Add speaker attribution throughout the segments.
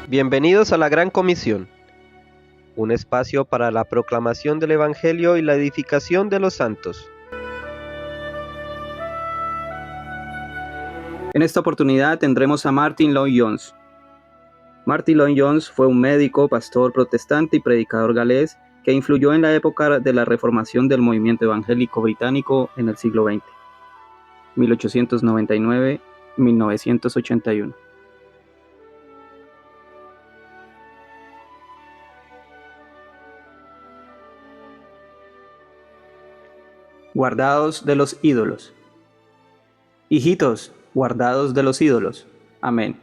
Speaker 1: Bienvenidos a la Gran Comisión, un espacio para la proclamación del Evangelio y la edificación de los santos.
Speaker 2: En esta oportunidad tendremos a Martyn Lloyd-Jones. Martyn Lloyd-Jones fue un médico, pastor protestante y predicador galés que influyó en la época de la reformación del movimiento evangélico británico en el siglo XX, 1899-1981. Guardados de los ídolos. Hijitos, guardados de los ídolos. Amén.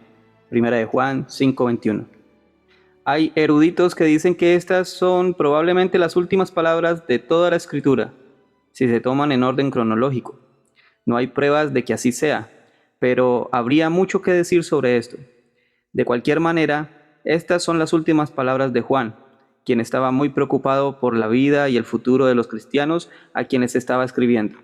Speaker 2: Primera de Juan 5:21. Hay eruditos que dicen que estas son probablemente las últimas palabras de toda la escritura, si se toman en orden cronológico. No hay pruebas de que así sea, pero habría mucho que decir sobre esto. De cualquier manera, estas son las últimas palabras de Juan, quien estaba muy preocupado por la vida y el futuro de los cristianos a quienes estaba escribiendo.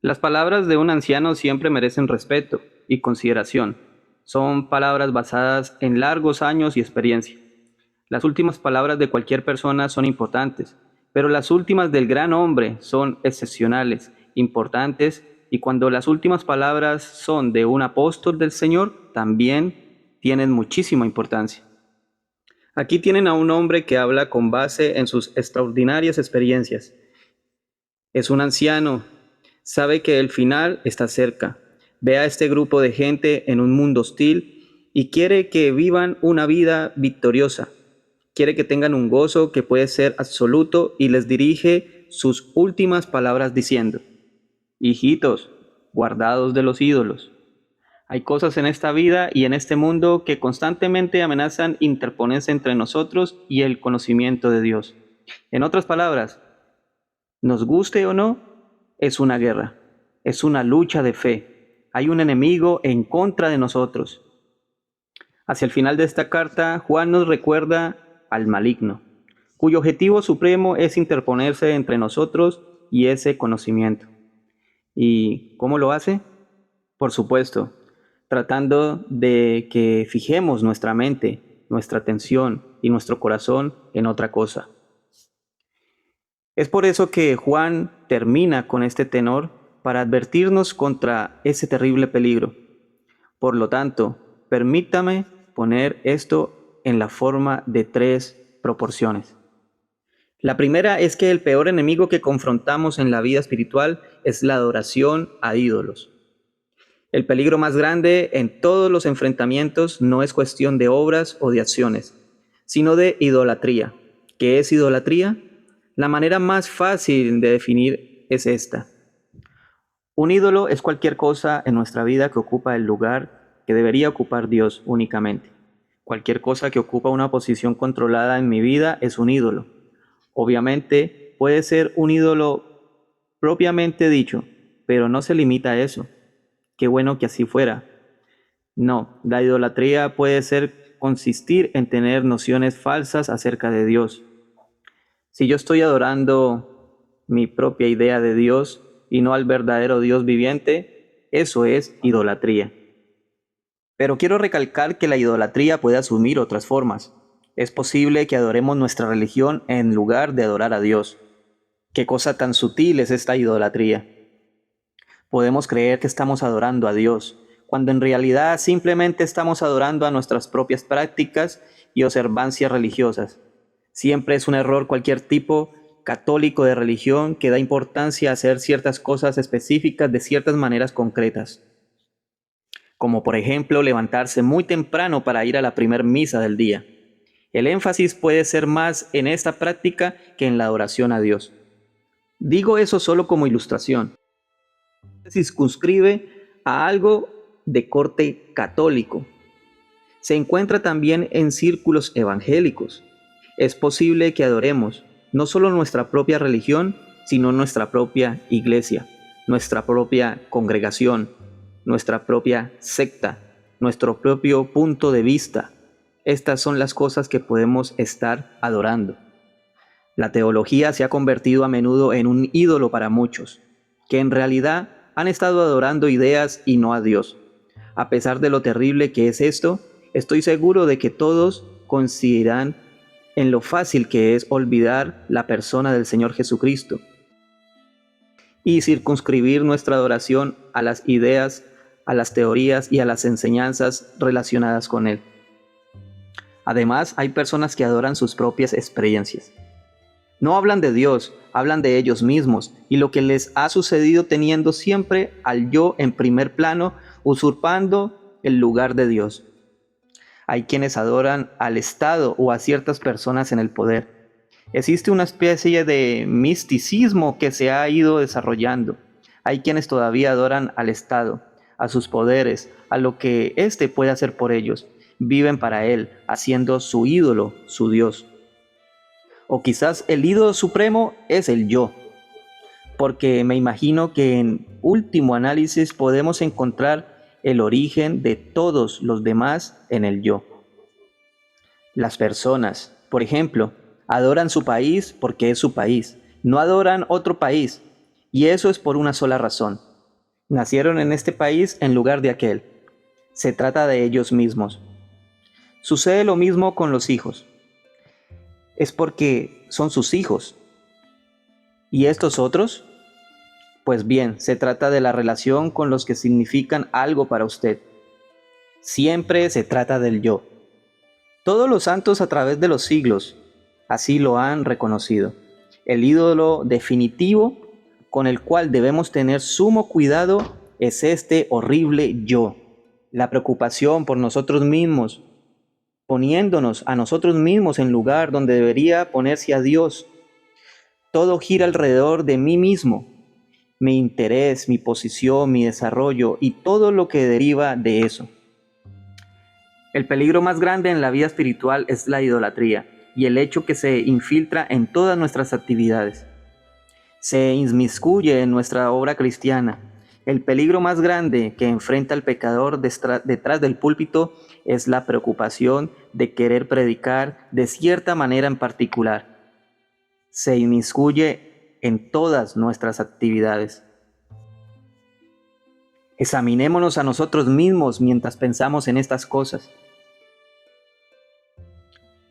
Speaker 2: Las palabras de un anciano siempre merecen respeto y consideración. Son palabras basadas en largos años y experiencia. Las últimas palabras de cualquier persona son importantes, pero las últimas del gran hombre son excepcionales, importantes, y cuando las últimas palabras son de un apóstol del Señor, también tienen muchísima importancia. Aquí tienen a un hombre que habla con base en sus extraordinarias experiencias. Es un anciano, sabe que el final está cerca. Ve a este grupo de gente en un mundo hostil y quiere que vivan una vida victoriosa. Quiere que tengan un gozo que puede ser absoluto y les dirige sus últimas palabras diciendo: hijitos, guardados de los ídolos. Hay cosas en esta vida y en este mundo que constantemente amenazan interponerse entre nosotros y el conocimiento de Dios. En otras palabras, nos guste o no, es una guerra, es una lucha de fe. Hay un enemigo en contra de nosotros. Hacia el final de esta carta, Juan nos recuerda al maligno, cuyo objetivo supremo es interponerse entre nosotros y ese conocimiento. ¿Y cómo lo hace? Por supuesto, tratando de que fijemos nuestra mente, nuestra atención y nuestro corazón en otra cosa. Es por eso que Juan termina con este tenor para advertirnos contra ese terrible peligro. Por lo tanto, permítame poner esto en la forma de 3 proporciones. La primera es que el peor enemigo que confrontamos en la vida espiritual es la adoración a ídolos. El peligro más grande en todos los enfrentamientos no es cuestión de obras o de acciones, sino de idolatría. ¿Qué es idolatría? La manera más fácil de definir es esta. Un ídolo es cualquier cosa en nuestra vida que ocupa el lugar que debería ocupar Dios únicamente. Cualquier cosa que ocupa una posición controlada en mi vida es un ídolo. Obviamente puede ser un ídolo propiamente dicho, pero no se limita a eso. Qué bueno que así fuera. No, la idolatría puede consistir en tener nociones falsas acerca de Dios. Si yo estoy adorando mi propia idea de Dios y no al verdadero Dios viviente, eso es idolatría. Pero quiero recalcar que la idolatría puede asumir otras formas. Es posible que adoremos nuestra religión en lugar de adorar a Dios. ¿Qué cosa tan sutil es esta idolatría? Podemos creer que estamos adorando a Dios, cuando en realidad simplemente estamos adorando a nuestras propias prácticas y observancias religiosas. Siempre es un error cualquier tipo católico de religión que da importancia a hacer ciertas cosas específicas de ciertas maneras concretas. Como por ejemplo levantarse muy temprano para ir a la primer misa del día. El énfasis puede ser más en esta práctica que en la adoración a Dios. Digo eso solo como ilustración. Se circunscribe a algo de corte católico. Se encuentra también en círculos evangélicos. Es posible que adoremos no solo nuestra propia religión, sino nuestra propia iglesia, nuestra propia congregación, nuestra propia secta, nuestro propio punto de vista. Estas son las cosas que podemos estar adorando. La teología se ha convertido a menudo en un ídolo para muchos, que en realidad han estado adorando ideas y no a Dios. A pesar de lo terrible que es esto, estoy seguro de que todos coincidirán en lo fácil que es olvidar la persona del Señor Jesucristo y circunscribir nuestra adoración a las ideas, a las teorías y a las enseñanzas relacionadas con Él. Además, hay personas que adoran sus propias experiencias. No hablan de Dios, hablan de ellos mismos y lo que les ha sucedido, teniendo siempre al yo en primer plano, usurpando el lugar de Dios. Hay quienes adoran al Estado o a ciertas personas en el poder. Existe una especie de misticismo que se ha ido desarrollando. Hay quienes todavía adoran al Estado, a sus poderes, a lo que éste puede hacer por ellos. Viven para él, haciendo su ídolo, su Dios. O quizás el ídolo supremo es el yo, porque me imagino que en último análisis podemos encontrar el origen de todos los demás en el yo. Las personas, por ejemplo, adoran su país porque es su país, no adoran otro país, y eso es por una sola razón. Nacieron en este país en lugar de aquel. Se trata de ellos mismos. Sucede lo mismo con los hijos. Es porque son sus hijos. ¿Y estos otros? Pues bien, se trata de la relación con los que significan algo para usted. Siempre se trata del yo. Todos los santos a través de los siglos así lo han reconocido. El ídolo definitivo con el cual debemos tener sumo cuidado es este horrible yo. La preocupación por nosotros mismos, poniéndonos a nosotros mismos en lugar donde debería ponerse a Dios. Todo gira alrededor de mí mismo, mi interés, mi posición, mi desarrollo y todo lo que deriva de eso. El peligro más grande en la vida espiritual es la idolatría y el hecho que se infiltra en todas nuestras actividades. Se inmiscuye en nuestra obra cristiana. El peligro más grande que enfrenta el pecador detrás del púlpito es la preocupación de querer predicar de cierta manera en particular. Se inmiscuye en todas nuestras actividades. Examinémonos a nosotros mismos mientras pensamos en estas cosas.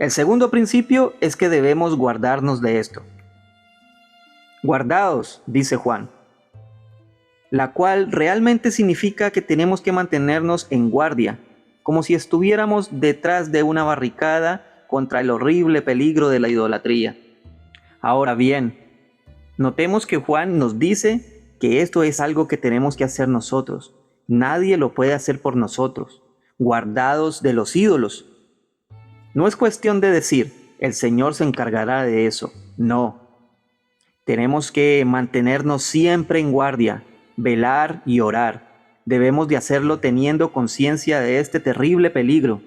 Speaker 2: El segundo principio es que debemos guardarnos de esto. Guardaos, dice Juan, la cual realmente significa que tenemos que mantenernos en guardia, como si estuviéramos detrás de una barricada contra el horrible peligro de la idolatría. Ahora bien, notemos que Juan nos dice que esto es algo que tenemos que hacer nosotros. Nadie lo puede hacer por nosotros. Guardados de los ídolos. No es cuestión de decir, el Señor se encargará de eso. No. Tenemos que mantenernos siempre en guardia, velar y orar. Debemos de hacerlo teniendo conciencia de este terrible peligro.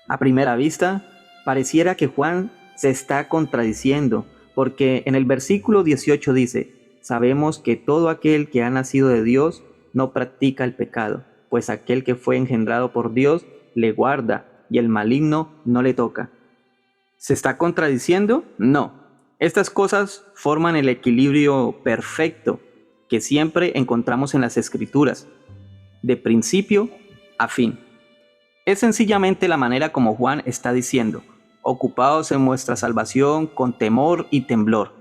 Speaker 2: A primera vista, pareciera que Juan se está contradiciendo, porque en el versículo 18 dice, sabemos que todo aquel que ha nacido de Dios no practica el pecado, pues aquel que fue engendrado por Dios le guarda y el maligno no le toca. ¿Se está contradiciendo? No. Estas cosas forman el equilibrio perfecto que siempre encontramos en las Escrituras, de principio a fin. Es sencillamente la manera como Juan está diciendo, ocupaos en vuestra salvación con temor y temblor,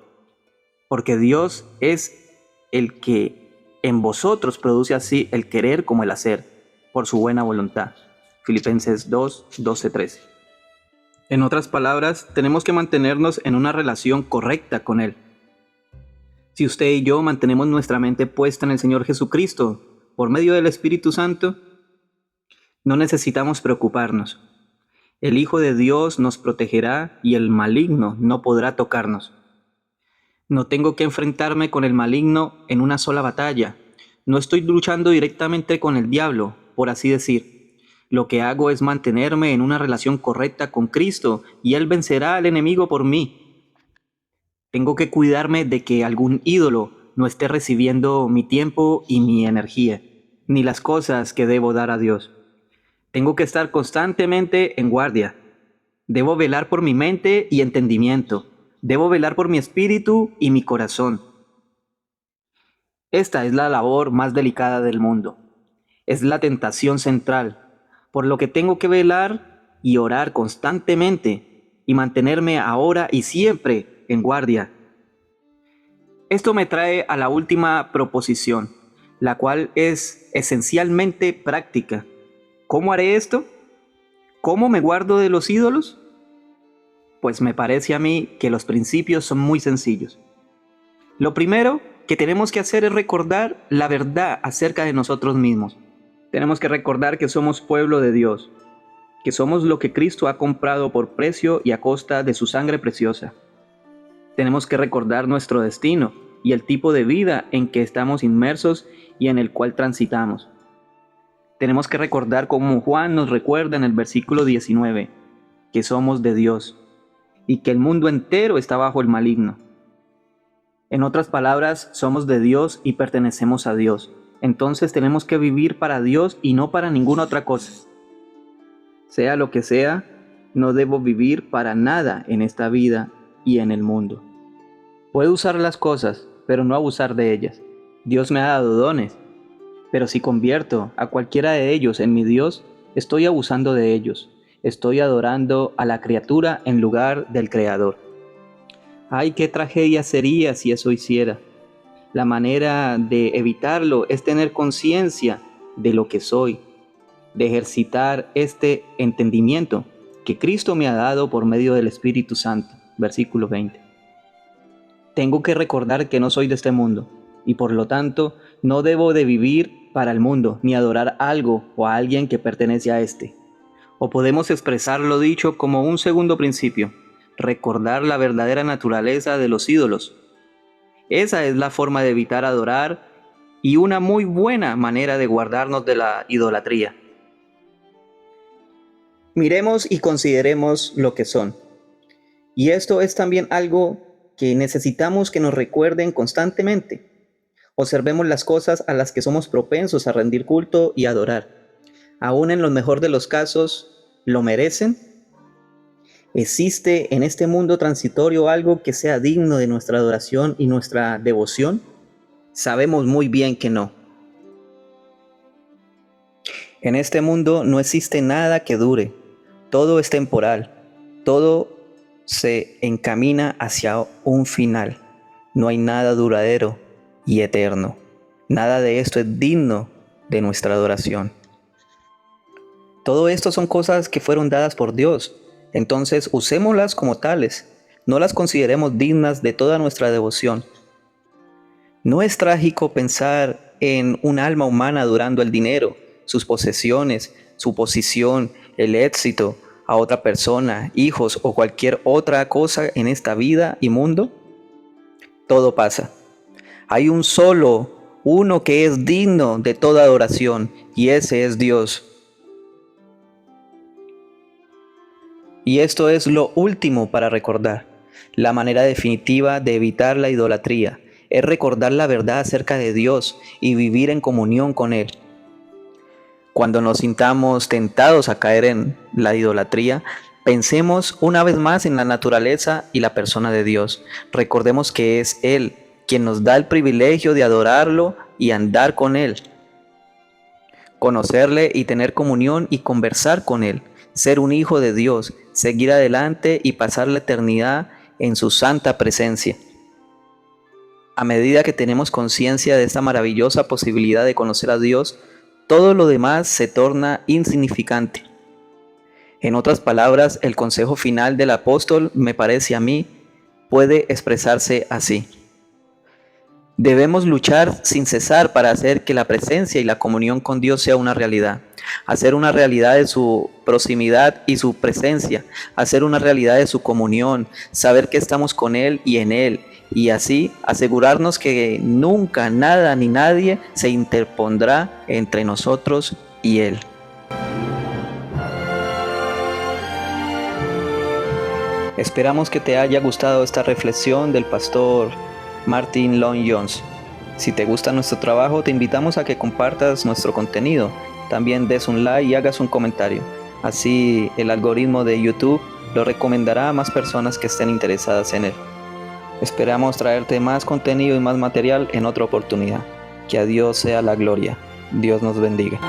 Speaker 2: porque Dios es el que en vosotros produce así el querer como el hacer, por su buena voluntad. Filipenses 2, 12, 13. En otras palabras, tenemos que mantenernos en una relación correcta con Él. Si usted y yo mantenemos nuestra mente puesta en el Señor Jesucristo por medio del Espíritu Santo, no necesitamos preocuparnos. El Hijo de Dios nos protegerá y el maligno no podrá tocarnos. No tengo que enfrentarme con el maligno en una sola batalla. No estoy luchando directamente con el diablo, por así decir. Lo que hago es mantenerme en una relación correcta con Cristo y Él vencerá al enemigo por mí. Tengo que cuidarme de que algún ídolo no esté recibiendo mi tiempo y mi energía, ni las cosas que debo dar a Dios. Tengo que estar constantemente en guardia. Debo velar por mi mente y entendimiento. Debo velar por mi espíritu y mi corazón. Esta es la labor más delicada del mundo. Es la tentación central. por lo que tengo que velar y orar constantemente y mantenerme ahora y siempre en guardia. Esto me trae a la última proposición, la cual es esencialmente práctica. ¿Cómo haré esto? ¿Cómo me guardo de los ídolos? Pues me parece a mí que los principios son muy sencillos. Lo primero que tenemos que hacer es recordar la verdad acerca de nosotros mismos. Tenemos que recordar que somos pueblo de Dios, que somos lo que Cristo ha comprado por precio y a costa de su sangre preciosa. Tenemos que recordar nuestro destino y el tipo de vida en que estamos inmersos y en el cual transitamos. Tenemos que recordar, como Juan nos recuerda en el versículo 19, que somos de Dios y que el mundo entero está bajo el maligno. En otras palabras, somos de Dios y pertenecemos a Dios. Entonces tenemos que vivir para Dios y no para ninguna otra cosa. Sea lo que sea, no debo vivir para nada en esta vida y en el mundo. Puedo usar las cosas, pero no abusar de ellas. Dios me ha dado dones, pero si convierto a cualquiera de ellos en mi Dios, estoy abusando de ellos. Estoy adorando a la criatura en lugar del Creador. ¡Ay, qué tragedia sería si eso hiciera! La manera de evitarlo es tener conciencia de lo que soy, de ejercitar este entendimiento que Cristo me ha dado por medio del Espíritu Santo. Versículo 20. Tengo que recordar que no soy de este mundo y por lo tanto no debo de vivir para el mundo ni adorar algo o a alguien que pertenece a este. O podemos expresar lo dicho como un segundo principio, recordar la verdadera naturaleza de los ídolos. Esa es la forma de evitar adorar y una muy buena manera de guardarnos de la idolatría. Miremos y consideremos lo que son. Y esto es también algo que necesitamos que nos recuerden constantemente. Observemos las cosas a las que somos propensos a rendir culto y adorar. Aún en lo mejor de los casos, ¿lo merecen? ¿Existe en este mundo transitorio algo que sea digno de nuestra adoración y nuestra devoción? Sabemos muy bien que no. En este mundo no existe nada que dure. Todo es temporal. Todo se encamina hacia un final. No hay nada duradero y eterno. Nada de esto es digno de nuestra adoración. Todo esto son cosas que fueron dadas por Dios. Entonces usémoslas como tales. No las consideremos dignas de toda nuestra devoción. No es trágico pensar en un alma humana adorando el dinero, sus posesiones, su posición, el éxito, a otra persona, hijos o cualquier otra cosa en esta vida y mundo. Todo pasa. Hay un solo, uno que es digno de toda adoración, y ese es Dios. Y esto es lo último para recordar. La manera definitiva de evitar la idolatría es recordar la verdad acerca de Dios y vivir en comunión con Él. Cuando nos sintamos tentados a caer en la idolatría, pensemos una vez más en la naturaleza y la persona de Dios. Recordemos que es Él quien nos da el privilegio de adorarlo y andar con Él. Conocerle y tener comunión y conversar con Él. Ser un hijo de Dios, seguir adelante y pasar la eternidad en su santa presencia. A medida que tenemos conciencia de esta maravillosa posibilidad de conocer a Dios, todo lo demás se torna insignificante. En otras palabras, el consejo final del apóstol, me parece a mí, puede expresarse así. Debemos luchar sin cesar para hacer que la presencia y la comunión con Dios sea una realidad. Hacer una realidad de su proximidad y su presencia. Hacer una realidad de su comunión. Saber que estamos con Él y en Él. Y así asegurarnos que nunca nada ni nadie se interpondrá entre nosotros y Él. Esperamos que te haya gustado esta reflexión del pastor Martin Lloyd-Jones. Si te gusta nuestro trabajo, te invitamos a que compartas nuestro contenido. También des un like y hagas un comentario. Así el algoritmo de YouTube lo recomendará a más personas que estén interesadas en él. Esperamos traerte más contenido y más material en otra oportunidad. Que a Dios sea la gloria. Dios nos bendiga.